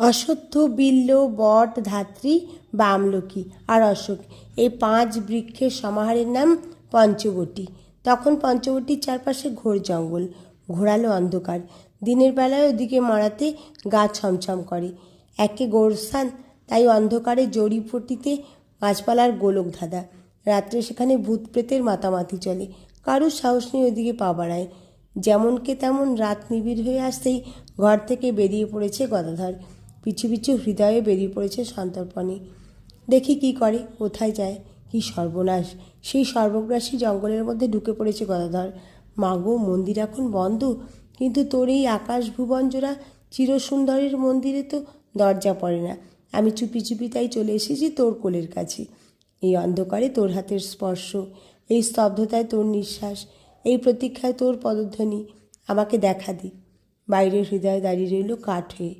অশ্বত্থ, বিল্ব, বট, ধাত্রী বা আমলকি আর অশোক, এই 5 বৃক্ষের সমাহারের নাম পঞ্চবটী। তখন পঞ্চবটির চারপাশে ঘোর জঙ্গল, ঘোরালো অন্ধকার। দিনের বেলায় ওদিকে মারাতে গা ছমছম করে। একে গোরস্থান, তাই অন্ধকারে জড়িপটিতে গাছপালার গোলক ধাঁধা। রাত্রে সেখানে ভূত প্রেতের মাতামাতি চলে। কারুর সাহস নেই ওদিকে পা বাড়ায়। যেমনকে তেমন রাত নিবিড় হয়ে আসতেই ঘর থেকে বেরিয়ে পড়েছে গদাধর। পিছু পিছু হৃদয়ে বেরিয়ে পড়েছে সন্তর্পণে। দেখি কি করে, কোথায় যায়। কি সর্বনাশ! সেই সর্বগ্রাসী জঙ্গলের মধ্যে ঢুকে পড়েছে গদাধর। মাগো, মন্দির এখন বন্ধ, কিন্তু তোর এই আকাশ ভুবন জোড়া চিরসুন্দরের মন্দিরে তো দরজা পড়ে না। আমি চুপি চুপি তাই চলে এসেছি তোর কোলের কাছে। এই অন্ধকারে তোর হাতের স্পর্শ, এই স্তব্ধতায় তোর নিঃশ্বাস, এই প্রতীক্ষায় তোর পদধ্বনি। আমাকে দেখা দি। বাইরের হৃদয় দাঁড়িয়ে রইল কাঠ হয়ে।